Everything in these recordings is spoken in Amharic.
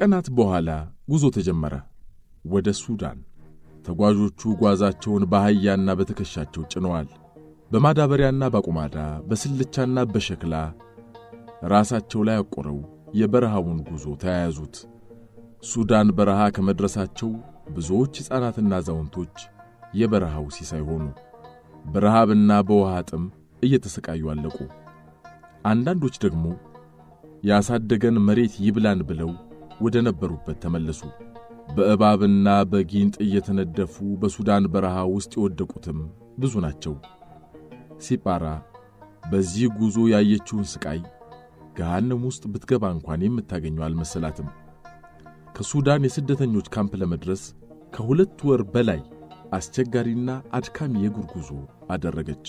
ከቀናት በኋላ ጉዞ ተጀመረ ወደ ሱዳን። ተጓዦቹ ጓዛቸውን በአህያና በትከሻቸው ጭነዋል። በማዳበሪያና በቁማዳ በስልቻና በሸክላ ራሳቸው ላይ አቆረው የበረሃውን ጉዞ ተያያዙት። ሱዳን በረሃ ከመድረሳቸው ብዙዎች ሕፃናትና አዛውንቶች የበረሃው ሲሳይ ሆኑ። በረሃብና በውሃ ጥም እየተሰቃዩ አለቁ። አንዳንዶች ደግሞ ያሳደገን መሬት ይብላን ብለው ወደ ነበሩበት ተመለሱ። በእባብና በጊንጥ እየተነደፉ በሱዳን በረሃ ውስጥ የወደቁትም ብዙ ናቸው። ሲጳራ በዚህ ጉዞ ያየችውን ስቃይ ገሃነም ውስጥ ብትገባ እንኳን የምታገኘው አልመሰላትም። ከሱዳን የስደተኞች ካምፕ ለመድረስ ከ2 ወር በላይ አስቸጋሪና አድካሚ የእግር ጉዞ አደረገች።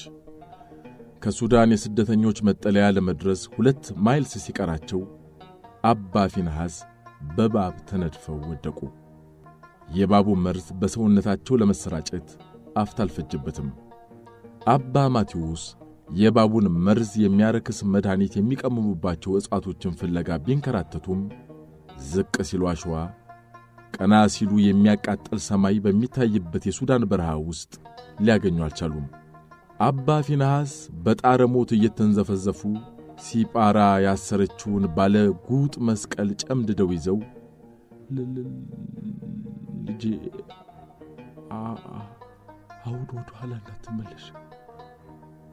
ከሱዳን የስደተኞች መጠለያ ለመድረስ 2 ማይልስ ሲቀራቸው አባ ፊንሐስ በእባብ ተነድፈው ወደቁ። የእባቡ መርዝ በሰውነታቸው ለመሰራጨት አፍታ አልፈጀበትም። አባ ማቴዎስ የእባቡን መርዝ የሚያረክስ መድኃኒት የሚቀምሙባቸው ዕፅዋቶችን ፍለጋ ቢንከራተቱም ዝቅ ሲሉ አሸዋ፣ ቀና ሲሉ የሚያቃጥል ሰማይ በሚታይበት የሱዳን በረሃ ውስጥ ሊያገኙ አልቻሉም። አባ ፊንሐስ በጣረ ሞት እየተንዘፈዘፉ ሲጳራ ያሰረችውን ባለ ጉጥ መስቀል ጨምድደው ይዘው ልጄ አሁን ወደ ኋላ እንዳትመለሽ፣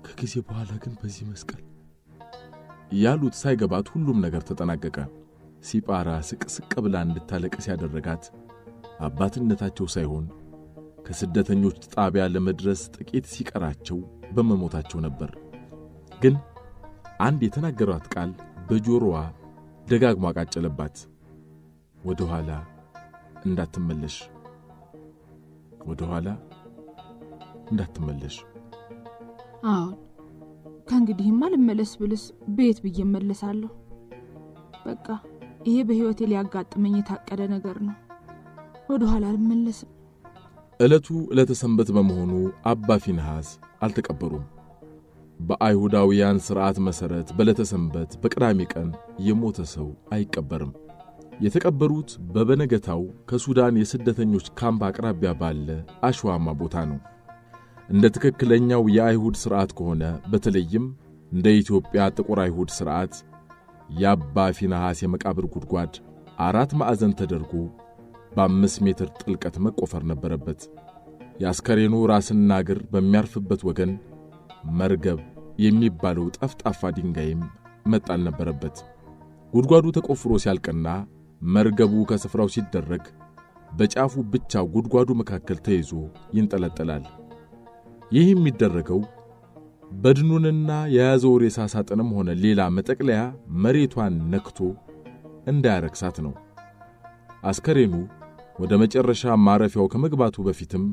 ከጊዜ በኋላ ግን በዚህ መስቀል ያሉት ሳይገባት ሁሉም ነገር ተጠናቀቀ። ሲጳራ ስቅስቅ ብላ እንድታለቅስ ያደረጋት አባትነታቸው ሳይሆን ከስደተኞች ጣቢያ ለመድረስ ጥቂት ሲቀራቸው በመሞታቸው ነበር። ግን አንድ የተናገሯት ቃል በጆሮዋ ደጋግሞ አቃጨለባት። ወደ ኋላ እንዳትመለሽ፣ ወደ ኋላ እንዳትመለሽ። አሁን ከእንግዲህማ ልመለስ ብልስ ቤት ብዬ እመለሳለሁ። በቃ ይሄ በሕይወቴ ሊያጋጥመኝ የታቀደ ነገር ነው። ወደ ኋላ አልመለስም። ዕለቱ ዕለተ ሰንበት በመሆኑ አባ ፊንሐስ አልተቀበሩም። በአይሁዳውያን ሥርዓት መሠረት በዕለተ ሰንበት በቅዳሜ ቀን የሞተ ሰው አይቀበርም። የተቀበሩት በበነገታው ከሱዳን የስደተኞች ካምፕ አቅራቢያ ባለ አሸዋማ ቦታ ነው። እንደ ትክክለኛው የአይሁድ ሥርዓት ከሆነ በተለይም እንደ ኢትዮጵያ ጥቁር አይሁድ ሥርዓት የአባ ፊንሐስ የመቃብር ጉድጓድ 4 ማዕዘን ተደርጎ በ5 ሜትር ጥልቀት መቆፈር ነበረበት። የአስከሬኑ ራስና እግር በሚያርፍበት ወገን መርገብ የሚባለው ጠፍጣፋ ድንጋይም መጣል ነበረበት። ጉድጓዱ ተቆፍሮ ሲያልቅና መርገቡ ከስፍራው ሲደረግ በጫፉ ብቻ ጉድጓዱ መካከል ተይዞ ይንጠለጠላል። ይህ የሚደረገው በድኑንና የያዘው ሬሳ ሳጥንም ሆነ ሌላ መጠቅለያ መሬቷን ነክቶ እንዳያረክሳት ነው። አስከሬኑ ወደ መጨረሻ ማረፊያው ከመግባቱ በፊትም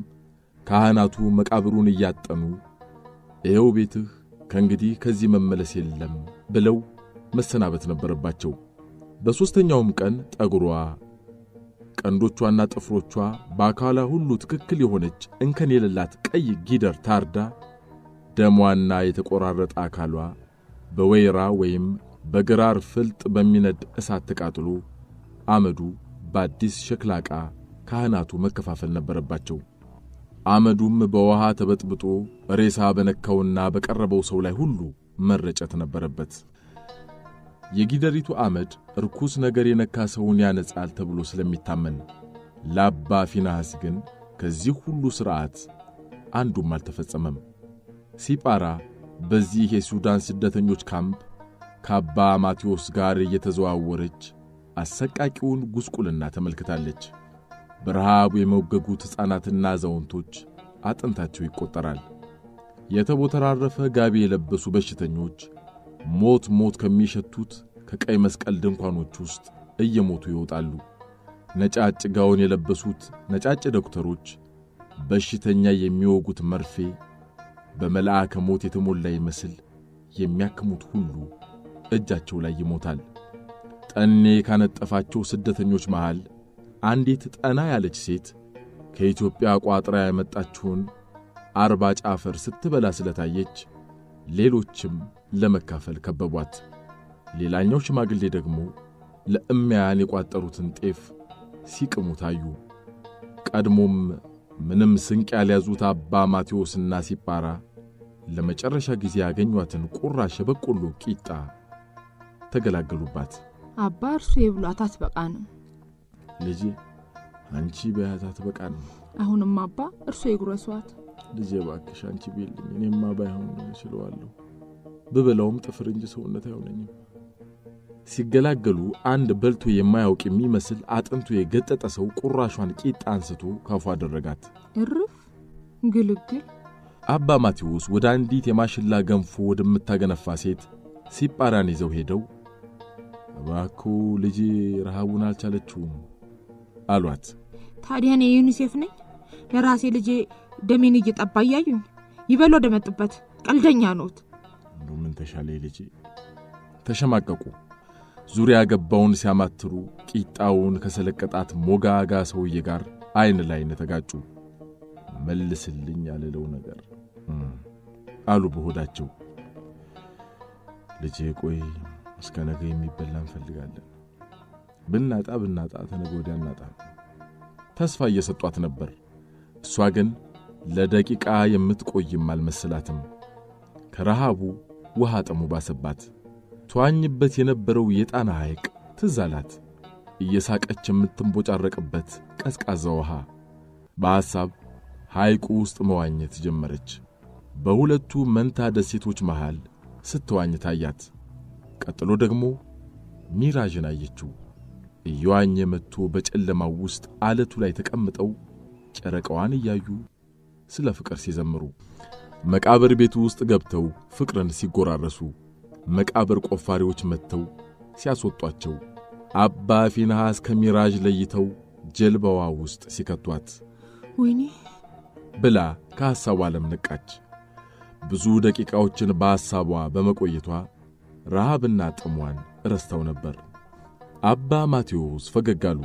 ካህናቱ መቃብሩን እያጠኑ ይኸው ቤትህ ከእንግዲህ ከዚህ መመለስ የለም ብለው መሰናበት ነበረባቸው። በሦስተኛውም ቀን ጠጉሯ፣ ቀንዶቿና ጥፍሮቿ በአካሏ ሁሉ ትክክል የሆነች እንከን የሌላት ቀይ ጊደር ታርዳ ደሟና የተቆራረጠ አካሏ በወይራ ወይም በግራር ፍልጥ በሚነድ እሳት ተቃጥሎ አመዱ በአዲስ ሸክላ ዕቃ ካህናቱ መከፋፈል ነበረባቸው። አመዱም በውሃ ተበጥብጦ ሬሳ በነካውና በቀረበው ሰው ላይ ሁሉ መረጨት ነበረበት። የጊደሪቱ አመድ ርኩስ ነገር የነካ ሰውን ያነጻል ተብሎ ስለሚታመን ለአባ ፊንሐስ ግን ከዚህ ሁሉ ሥርዓት አንዱም አልተፈጸመም። ሲጳራ በዚህ የሱዳን ስደተኞች ካምፕ ከአባ ማቴዎስ ጋር እየተዘዋወረች አሰቃቂውን ጉስቁልና ተመልክታለች። በረሃብ የመወገጉት ሕፃናትና አዛውንቶች አጥንታቸው ይቆጠራል። የተቦተራረፈ ጋቢ የለበሱ በሽተኞች ሞት ከሚሸቱት ከቀይ መስቀል ድንኳኖች ውስጥ እየሞቱ ይወጣሉ። ነጫጭ ጋውን የለበሱት ነጫጭ ዶክተሮች በሽተኛ የሚወጉት መርፌ በመልአከ ሞት የተሞላ ይመስል የሚያክሙት ሁሉ እጃቸው ላይ ይሞታል። ጠኔ ካነጠፋቸው ስደተኞች መሃል አንዲት ጠና ያለች ሴት ከኢትዮጵያ ቋጥራ ያመጣችውን 40 ጫፈር ስትበላ ስለታየች ሌሎችም ለመካፈል ከበቧት። ሌላኛው ሽማግሌ ደግሞ ለእሚያን የቋጠሩትን ጤፍ ሲቅሙ ታዩ። ቀድሞም ምንም ስንቅ ያልያዙት አባ ማቴዎስና ሲጳራ ለመጨረሻ ጊዜ ያገኟትን ቁራሽ በቆሎ ቂጣ ተገላገሉባት። አባ እርሱ የብሏት አትበቃንም። ልጄ አንቺ በያት አትበቃንም። አሁንም አባ እርሱ ይጉረሷት። ልጄ ባክሽ አንቺ ቢልኝ እኔማ ባይሆን እችላለሁ። በበላውም ጥፍር እንጂ ሰውነት አይሆነኝም። ሲገላገሉ አንድ በልቶ የማያውቅ የሚመስል አጥንቱ የገጠጠ ሰው ቁራሿን ቂጣ አንስቶ ካፉ አደረጋት። እርፍ ግልግል። አባ ማቴዎስ ወደ አንዲት የማሽላ ገንፎ ወደምታገነፋ ሴት ሲጳራን ይዘው ሄደው እባክዎ ልጄ ረሃቡን አልቻለችውም አሏት። ታዲያ እኔ ዩኒሴፍ ነኝ? ለራሴ ልጄ ደሜን እየጠባ ያዩኝ ይበሉ ደመጥበት። ቀልደኛ ነውት። ምን ተሻለ ልጄ? ተሸማቀቁ። ዙሪያ ገባውን ሲያማትሩ ቂጣውን ከሰለቀጣት ሞጋጋ ሰውዬ ጋር አይን ላይ ተጋጩ። መልስልኝ ያለለው ነገር አሉ በሆዳቸው። ልጄ ቆይ እስከ ነገ የሚበላ እንፈልጋለን። ብናጣ ተነገ ወዲያ እናጣ። ተስፋ እየሰጧት ነበር። እሷ ግን ለደቂቃ የምትቆይም አልመሰላትም። ከረሃቡ ውሃ ጠሙ ባሰባት። ተዋኝበት የነበረው የጣና ሐይቅ ትዝ አላት። እየሳቀች የምትንቦጫረቅበት ቀዝቃዛ ውሃ። በሐሳብ ሐይቁ ውስጥ መዋኘት ጀመረች። በሁለቱ መንታ ደሴቶች መሃል ስትዋኝ ታያት። ቀጥሎ ደግሞ ሚራዥን አየችው። እየዋኘ መጥቶ በጨለማው ውስጥ አለቱ ላይ ተቀምጠው ጨረቃዋን እያዩ ስለ ፍቅር ሲዘምሩ፣ መቃብር ቤቱ ውስጥ ገብተው ፍቅርን ሲጎራረሱ፣ መቃብር ቆፋሪዎች መጥተው ሲያስወጧቸው፣ አባ ፊንሐስ ከሚራዥ ለይተው ጀልባዋ ውስጥ ሲከቷት ወይኔ ብላ ከሐሳቧ ዓለም ነቃች። ብዙ ደቂቃዎችን በሐሳቧ በመቆየቷ ረሃብና ጥሟን ረስተው ነበር። አባ ማቴዎስ ፈገግ አሉ።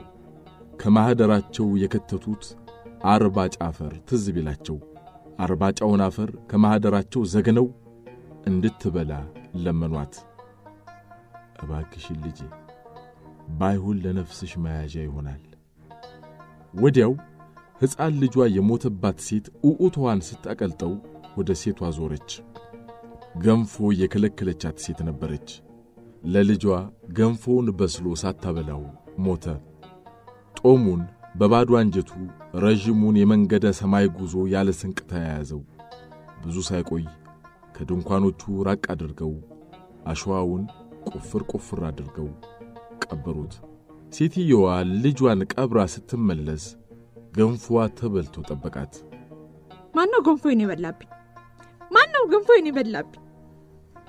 ከማህደራቸው የከተቱት አርባጭ አፈር ትዝ ቢላቸው አርባጫውን አፈር ከማህደራቸው ዘግነው እንድትበላ ለመኗት። እባክሽ ልጄ ባይሆን ለነፍስሽ መያዣ ይሆናል። ወዲያው ሕፃን ልጇ የሞተባት ሴት ኡኡቷን ስታቀልጠው ወደ ሴቷ ዞረች። ገንፎ የከለከለቻት ሴት ነበረች። ለልጇ ገንፎውን በስሎ ሳታበላው ሞተ። ጦሙን በባዶ አንጀቱ ረጅሙን የመንገደ ሰማይ ጉዞ ያለ ስንቅ ተያያዘው። ብዙ ሳይቆይ ከድንኳኖቹ ራቅ አድርገው አሸዋውን ቆፍር አድርገው ቀበሩት። ሴትየዋ ልጇን ቀብራ ስትመለስ ገንፎዋ ተበልቶ ጠበቃት። ማነው ገንፎዬን የበላብኝ? ማነው ገንፎዬን የበላብኝ?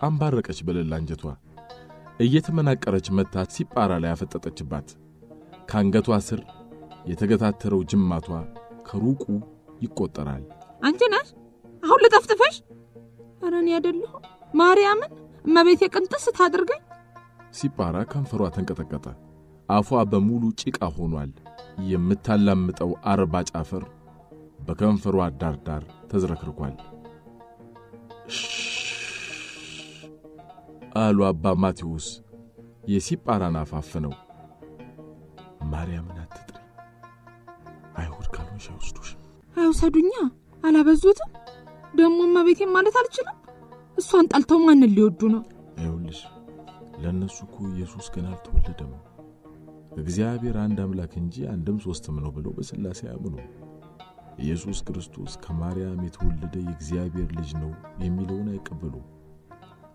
አንባረቀች በለላ አንጀቷ። እየተመናቀረች መታ ሲጳራ ላይ አፈጠጠችባት። ካንገቷ ስር የተገታተረው ጅማቷ ከሩቁ ይቆጠራል። አንቺ ነሽ አሁን ለጠፍጥፈሽ? ኧረ እኔ አይደለሁ ማርያምን እመቤቴ ቅንጥስ ታድርገኝ። ሲጳራ ከንፈሯ ተንቀጠቀጠ። አፏ በሙሉ ጭቃ ሆኗል። የምታላምጠው አርባጭ አፈር በከንፈሯ ዳርዳር ተዝረክርኳል። አሉ አባ ማቴዎስ የሲጳራን አፋፍነው። ማርያምን አትጥሪ፣ አይሁድ ካልሆንሽ አይወስዱሽ። አይወሰዱኛ አላበዙትም። ደሞ እመቤቴን ማለት አልችልም። እሷን ጠልተው ማንን ሊወዱ ነው? አይውልሽ ለነሱ እኮ ኢየሱስ ገና አልተወለደም። እግዚአብሔር አንድ አምላክ እንጂ አንድም ሶስትም ነው ብለው በሥላሴ ያምኑ። ኢየሱስ ክርስቶስ ከማርያም የተወለደ የእግዚአብሔር ልጅ ነው የሚለውን አይቀበሉ።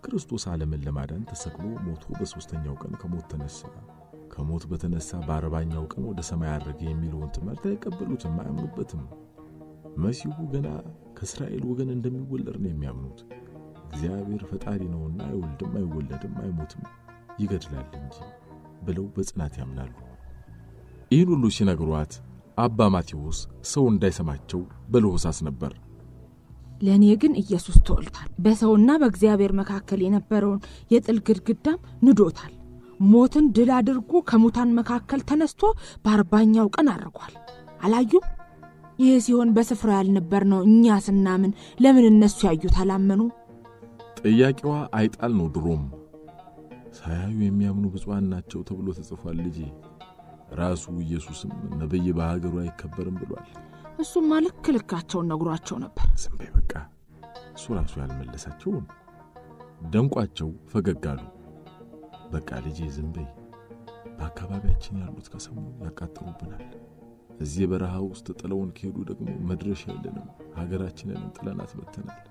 ክርስቶስ ዓለምን ለማዳን ተሰቅሎ ሞቶ በሶስተኛው ቀን ከሞት ተነሳ፣ ከሞት በተነሳ በ40ኛው ቀን ወደ ሰማይ አረገ የሚለውን ትምህርት አይቀበሉትም፣ አያምኑበትም። መሲሁ ገና ከእስራኤል ወገን እንደሚወለድ ነው የሚያምኑት። እግዚአብሔር ፈጣሪ ነውና አይወልድም፣ አይወለድም፣ አይሞትም፣ ይገድላል እንጂ ብለው በጽናት ያምናሉ። ይህን ሁሉ ሲነግሯት አባ ማቴዎስ ሰው እንዳይሰማቸው በለሆሳስ ነበር። ለኔ ግን ኢየሱስ ተወልዷል። በሰውና በእግዚአብሔር መካከል የነበረውን የጥል ግድግዳም ንዶታል። ሞትን ድል አድርጎ ከሙታን መካከል ተነስቶ በ40ኛው ቀን አርጓል። አላዩም? ይህ ሲሆን በስፍራ ያልነበር ነው። እኛ ስናምን ለምን እነሱ ያዩት አላመኑ? ጥያቄዋ አይጣል ነው። ድሮም ሳያዩ የሚያምኑ ብፁዓን ናቸው ተብሎ ተጽፏል ልጄ። ራሱ ኢየሱስም ነብይ በሀገሩ አይከበርም ብሏል። እሱማ ልክልካቸውን ነግሯቸው ነበር። ዝም በይ በቃ። እሱ ራሱ ያልመለሳቸውን ደንቋቸው ፈገግ አሉ። በቃ ልጄ ዝም በይ። በአካባቢያችን ያሉት ከሰሙ ያቃጥሩብናል። እዚህ በረሃ ውስጥ ጥለውን ከሄዱ ደግሞ መድረሻ የለንም። ሀገራችንን ጥለናት መተናል።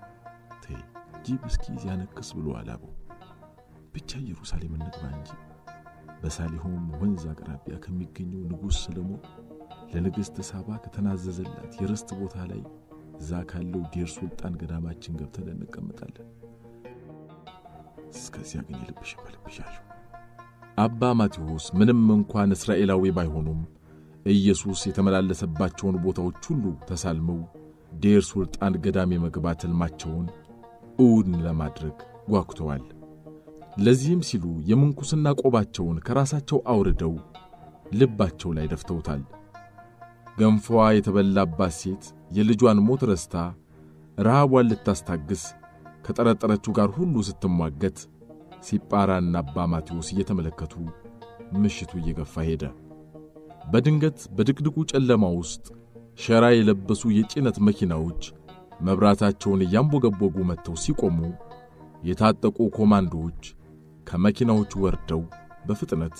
ተይ ጂብ እስኪ ያነክስ ብሎ አላበው። ብቻ ኢየሩሳሌም እንግባ እንጂ። በሳሊሆም ወንዝ አቅራቢያ ከሚገኘው ንጉሥ ሰለሞን ለንግሥት ሳባ ከተናዘዘላት የርስት ቦታ ላይ እዛ ካለው ዴር ሱልጣን ገዳማችን ገብተን እንቀመጣለን። እስከዚያ ግን የልብሽ መልብሻለሁ። አባ ማቴዎስ ምንም እንኳን እስራኤላዊ ባይሆኑም ኢየሱስ የተመላለሰባቸውን ቦታዎች ሁሉ ተሳልመው ዴር ሱልጣን ገዳም የመግባት ሕልማቸውን እውን ለማድረግ ጓጉተዋል። ለዚህም ሲሉ የምንኩስና ቆባቸውን ከራሳቸው አውርደው ልባቸው ላይ ደፍተውታል። ገንፎዋ የተበላባት ሴት የልጇን ሞት ረስታ ረሃቧን ልታስታግስ ከጠረጠረችው ጋር ሁሉ ስትሟገት ሲጳራና አባ ማቴዎስ እየተመለከቱ ምሽቱ እየገፋ ሄደ። በድንገት በድቅድቁ ጨለማ ውስጥ ሸራ የለበሱ የጭነት መኪናዎች መብራታቸውን እያንቦገቦጉ መጥተው ሲቆሙ የታጠቁ ኮማንዶዎች ከመኪናዎቹ ወርደው በፍጥነት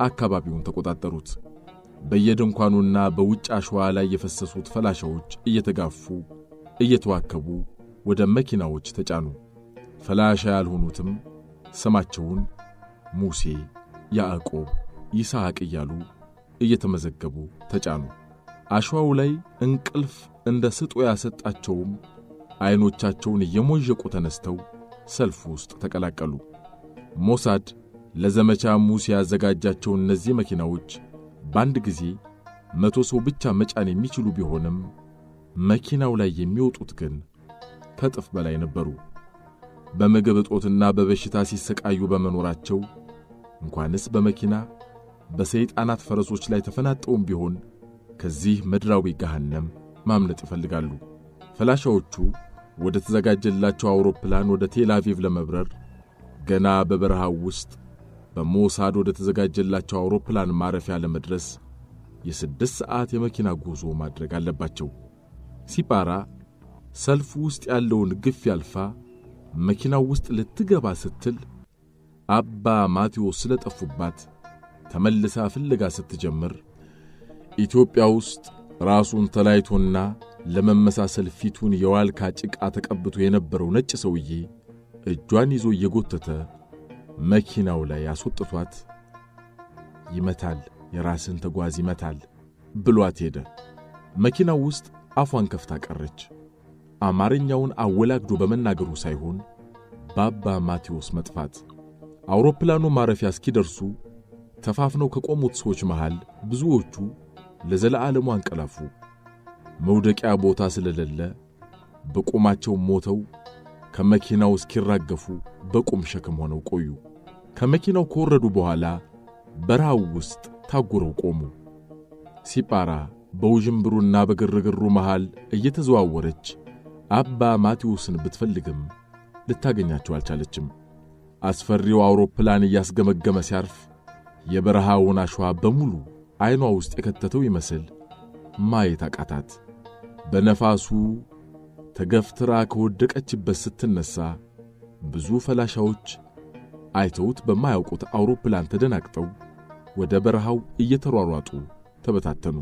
አካባቢውን ተቆጣጠሩት። በየድንኳኑና በውጭ አሸዋ ላይ የፈሰሱት ፈላሻዎች እየተጋፉ እየተዋከቡ ወደ መኪናዎች ተጫኑ። ፈላሻ ያልሆኑትም ስማቸውን ሙሴ፣ ያዕቆብ፣ ይስሐቅ እያሉ እየተመዘገቡ ተጫኑ። አሸዋው ላይ እንቅልፍ እንደ ስጦ ያሰጣቸውም አይኖቻቸውን እየሞዠቁ ተነስተው ሰልፍ ውስጥ ተቀላቀሉ። ሞሳድ ለዘመቻ ሙሴ ያዘጋጃቸው እነዚህ መኪናዎች በአንድ ጊዜ 100 ሰው ብቻ መጫን የሚችሉ ቢሆንም መኪናው ላይ የሚወጡት ግን ከጥፍ በላይ ነበሩ። በምግብ እጦትና በበሽታ ሲሰቃዩ በመኖራቸው እንኳንስ በመኪና በሰይጣናት ፈረሶች ላይ ተፈናጠውም ቢሆን ከዚህ ምድራዊ ገሃነም ማምለጥ ይፈልጋሉ። ፈላሻዎቹ ወደ ተዘጋጀላቸው አውሮፕላን ወደ ቴል አቪቭ ለመብረር ገና በበረሃው ውስጥ በሞሳድ ወደ ተዘጋጀላቸው አውሮፕላን ማረፊያ ለመድረስ የ6 ሰዓት የመኪና ጉዞ ማድረግ አለባቸው። ሲጳራ ሰልፉ ውስጥ ያለውን ግፍ ያልፋ መኪናው ውስጥ ልትገባ ስትል አባ ማቴዎስ ስለጠፉባት ተመልሳ ፍለጋ ስትጀምር ኢትዮጵያ ውስጥ ራሱን ተላይቶና ለመመሳሰል ፊቱን የዋልካ ጭቃ ተቀብቶ የነበረው ነጭ ሰውዬ እጇን ይዞ እየጎተተ መኪናው ላይ ያስወጥቷት ይመታል፣ የራስን ተጓዝ ይመታል ብሏት ሄደ። መኪናው ውስጥ አፏን ከፍታ ቀረች። አማርኛውን አወላግዶ በመናገሩ ሳይሆን በአባ ማቴዎስ መጥፋት። አውሮፕላኑ ማረፊያ እስኪደርሱ ተፋፍነው ከቆሙት ሰዎች መሃል ብዙዎቹ ለዘለዓለሙ አንቀላፉ። መውደቂያ ቦታ ስለሌለ በቁማቸው ሞተው ከመኪናው እስኪራገፉ በቁም ሸክም ሆነው ቆዩ። ከመኪናው ከወረዱ በኋላ በረሃው ውስጥ ታጉረው ቆሙ። ሲጳራ በውዥንብሩና በግርግሩ መሃል እየተዘዋወረች አባ ማቴዎስን ብትፈልግም ልታገኛቸው አልቻለችም። አስፈሪው አውሮፕላን እያስገመገመ ሲያርፍ የበረሃውን አሸዋ በሙሉ አይኗ ውስጥ የከተተው ይመስል ማየት አቃታት። በነፋሱ ተገፍትራ ከወደቀችበት ስትነሳ ብዙ ፈላሻዎች አይተውት በማያውቁት አውሮፕላን ተደናቅጠው ወደ በረሃው እየተሯሯጡ ተበታተኑ።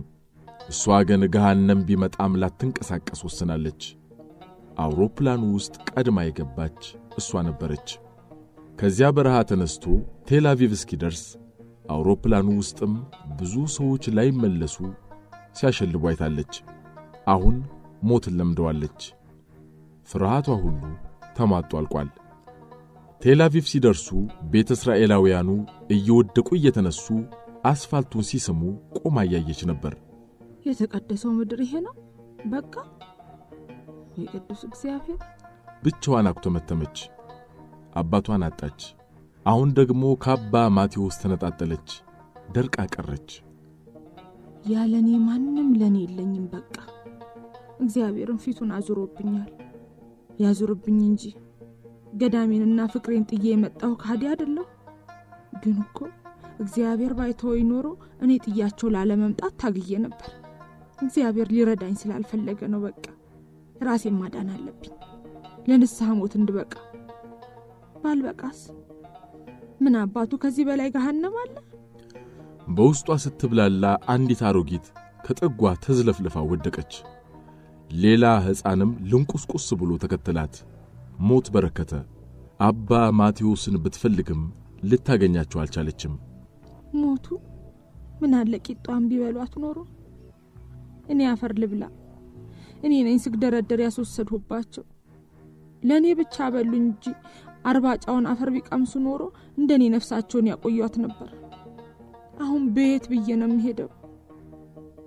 እሷ ግን ገሃነም ቢመጣም ላትንቀሳቀስ ወስናለች። አውሮፕላኑ ውስጥ ቀድማ የገባች እሷ ነበረች። ከዚያ በረሃ ተነስቶ ቴል አቪቭ እስኪደርስ አውሮፕላኑ ውስጥም ብዙ ሰዎች ላይመለሱ ሲያሸልቡ አይታለች። አሁን ሞትን ለምደዋለች። ፍርሃቷ ሁሉ ተማጡ አልቋል። ቴል አቪቭ ሲደርሱ ቤተ እስራኤላውያኑ እየወደቁ እየተነሱ አስፋልቱን ሲስሙ ቆማ ያየች ነበር። የተቀደሰው ምድር ይሄ ነው በቃ የቅዱስ እግዚአብሔር። ብቻዋን አኩተመተመች። አባቷን አጣች። አሁን ደግሞ ከአባ ማቴዎስ ተነጣጠለች። ደርቃ ቀረች። ያለኔ ማንም ለኔ የለኝም በቃ። እግዚአብሔርን ፊቱን አዙሮብኛል። ያዙርብኝ እንጂ ገዳሜንና ፍቅሬን ጥዬ የመጣው ካዲ አይደለም። ግን እኮ እግዚአብሔር ባይተወኝ ኖሮ እኔ ጥያቸው ላለመምጣት ታግዬ ነበር። እግዚአብሔር ሊረዳኝ ስላልፈለገ ነው። በቃ ራሴን ማዳን አለብኝ ለንስሐ ሞት እንድበቃ። ባልበቃስ ምን አባቱ ከዚህ በላይ ገሃነም አለ? በውስጧ ስትብላላ አንዲት አሮጊት ከጠጓ ተዝለፍልፋ ወደቀች። ሌላ ሕፃንም ልንቁስቁስ ብሎ ተከተላት። ሞት በረከተ። አባ ማቴዎስን ብትፈልግም ልታገኛቸው አልቻለችም። ሞቱ ምን አለ ቂጧን ቢበሏት ኖሮ። እኔ አፈር ልብላ። እኔ ነኝ ስግደረደር ያስወሰድሁባቸው። ለኔ ብቻ በሉኝ እንጂ 40 ጫውን አፈር ቢቀምሱ ኖሮ እንደኔ ነፍሳቸውን ያቆዩት ነበር። አሁን ቤት ብዬ ነው የምሄደው።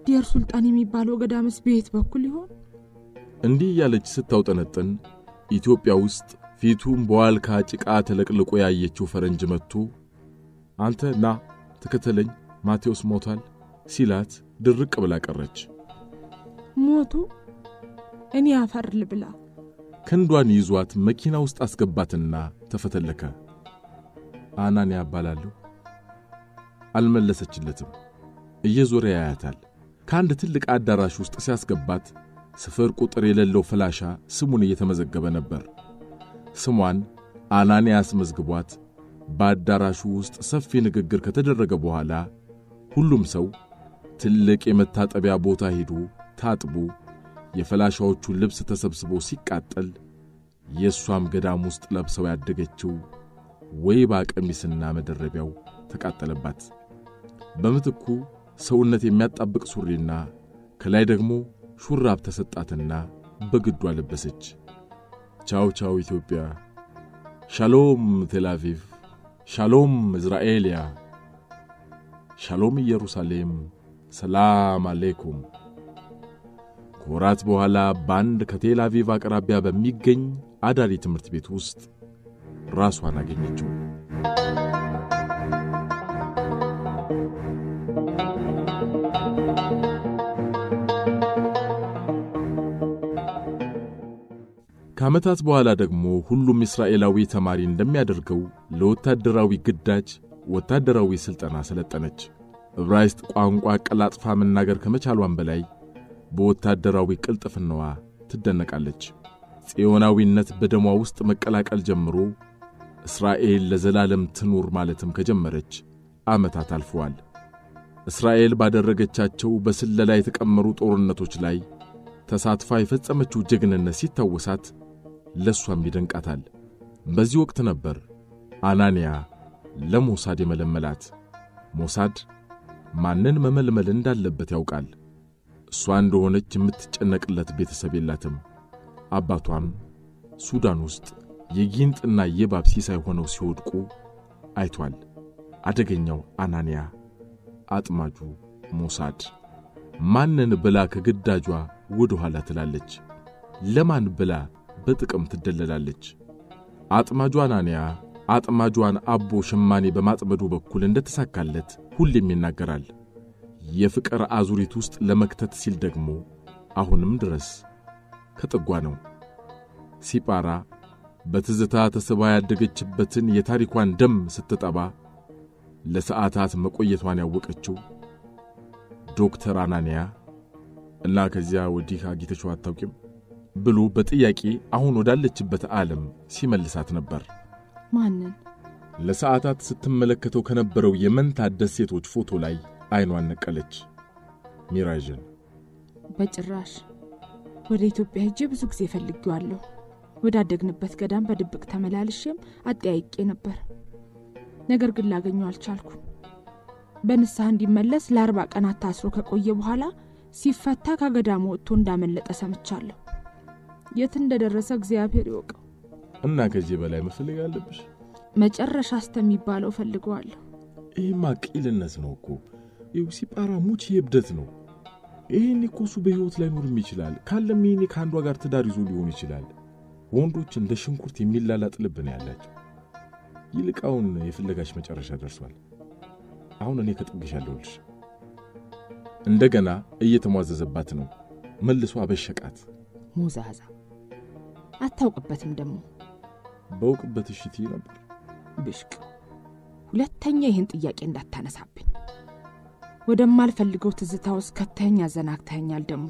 ዲር ሱልጣን የሚባለው ገዳምስ ቤት በኩል ይሆን? እንዲህ ያለች ስታውጠነጥን ኢትዮጵያ ውስጥ ፊቱን በዋልካ ጭቃ ተለቅልቆ ያየችው ፈረንጅ መጥቶ አንተ ና ተከተለኝ ማቴዎስ ሞቷል ሲላት ድርቅ ብላ ቀረች። ሞቱ? እኔ አፈር ልብላ። ክንዷን ይዟት መኪና ውስጥ አስገባትና ተፈተለከ። አናንያ አባላለሁ። አልመለሰችለትም። እየዞረ ያያታል። ከአንድ ትልቅ አዳራሽ ውስጥ ሲያስገባት ስፍር ቁጥር የሌለው ፍላሻ ስሙን እየተመዘገበ ነበር። ስሟን አናንያ አስመዝግቧት በአዳራሹ ውስጥ ሰፊ ንግግር ከተደረገ በኋላ ሁሉም ሰው ትልቅ የመታጠቢያ ቦታ ሄዶ ታጥቦ የፍላሻዎቹ ልብስ ተሰብስቦ ሲቃጠል የሷም ገዳም ውስጥ ለብሰው ያደገችው ወይባ ቀሚስና መደረቢያው ተቃጠለባት። በምትኩ ሰውነት የሚያጣብቅ ሱሪና ከላይ ደግሞ ሹራብ ተሰጣትና በግዷ ለበሰች። ቻው ቻው ኢትዮጵያ፣ ሻሎም ቴል አቪቭ፣ ሻሎም እስራኤልያ፣ ሻሎም ኢየሩሳሌም፣ ሰላም አለይኩም። ከወራት በኋላ ባንድ ከቴል አቪቭ አቅራቢያ በሚገኝ አዳሪ ትምህርት ቤት ውስጥ ራሷን አገኘችው። ከዓመታት በኋላ ደግሞ ሁሉም እስራኤላዊ ተማሪ እንደሚያደርገው ለወታደራዊ ግዳጅ ወታደራዊ ስልጠና ሰለጠነች። ዕብራይስጥ ቋንቋ ቀላጥፋ መናገር ከመቻሏም በላይ በወታደራዊ ቅልጥፍናዋ ትደነቃለች። ጽዮናዊነት በደሟ ውስጥ መቀላቀል ጀምሮ እስራኤል ለዘላለም ትኑር ማለትም ከጀመረች ዓመታት አልፈዋል። እስራኤል ባደረገቻቸው በስለላ የተቀመሩ ጦርነቶች ላይ ተሳትፋ የፈጸመችው ጀግንነት ሲታወሳት ለሷም ይደንቃታል። በዚህ ወቅት ነበር አናንያ ለሞሳድ የመለመላት። ሞሳድ ማንን መመልመል እንዳለበት ያውቃል። እሷ እንደሆነች የምትጨነቅለት ቤተሰብ የላትም። አባቷም ሱዳን ውስጥ የጊንጥና የባብ ሲሳይ ሆነው ሲወድቁ አይቷል። አደገኛው አናንያ፣ አጥማጁ ሞሳድ። ማንን ብላ ከግዳጇ ወደ ኋላ ትላለች? ለማን ብላ በጥቅም ትደለላለች? አጥማጇ አናንያ አጥማጇን አቦ ሸማኔ በማጥመዱ በኩል እንደተሳካለት ሁሌም ይናገራል። የፍቅር አዙሪት ውስጥ ለመክተት ሲል ደግሞ አሁንም ድረስ ከጥጓ ነው። ሲጳራ በትዝታ ተስባ ያደገችበትን የታሪኳን ደም ስትጠባ ለሰዓታት መቆየቷን ያወቀችው ዶክተር አናንያ እና ከዚያ ወዲህ አግኝተሽው አታውቂም ብሎ በጥያቄ አሁን ወዳለችበት ዓለም ሲመልሳት ነበር። ማንን? ለሰዓታት ስትመለከተው ከነበረው የመንታ ደሴቶች ፎቶ ላይ አይኗን ነቀለች። ሚራጅን። በጭራሽ። ወደ ኢትዮጵያ ሄጄ ብዙ ጊዜ ፈልጌዋለሁ። ወዳደግንበት ገዳም በድብቅ ተመላልሼም አጠያይቄ ነበር። ነገር ግን ላገኘው አልቻልኩም። በንስሐ እንዲመለስ ለ40 ቀናት ታስሮ ከቆየ በኋላ ሲፈታ ከገዳሙ ወጥቶ እንዳመለጠ ሰምቻለሁ። የት እንደደረሰ እግዚአብሔር ይወቀው። እና ከዚህ በላይ መፈልግ አለብሽ? መጨረሻ አስተሚባለው ፈልገዋለሁ። ይሄማ ቂልነት ነው እኮ። ይው ሲጳራ ሙች የብደት ነው። ይሄን እኮ እሱ በሕይወት ላይ ኖርም ይችላል። ካለም ይሄን ከአንዷ ጋር ትዳር ይዞ ሊሆን ይችላል። ወንዶች እንደ ሽንኩርት የሚላላጥ ልብ ነው ያላቸው። ይልቃውን የፍለጋሽ መጨረሻ ደርሷል። አሁን እኔ ከጥግሻለሁልሽ። እንደገና እየተሟዘዘባት ነው። መልሶ አበሸቃት። ሙዛዛ አታውቅበትም ደግሞ። በውቅበት እሺ ትይ ነበር። ብሽቅ ሁለተኛ ይህን ጥያቄ እንዳታነሳብኝ። ወደማልፈልገው ትዝታውስ ከተኛ ዘናግተኛል ደግሞ።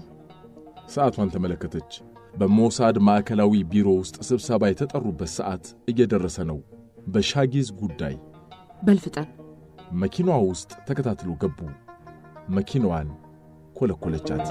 ሰዓቷን ተመለከተች። በሞሳድ ማዕከላዊ ቢሮ ውስጥ ስብሰባ የተጠሩበት ሰዓት እየደረሰ ነው። በሻጊዝ ጉዳይ። በልፍጠን። መኪናዋ ውስጥ ተከታትሎ ገቡ። መኪናዋን ኮለኮለቻት።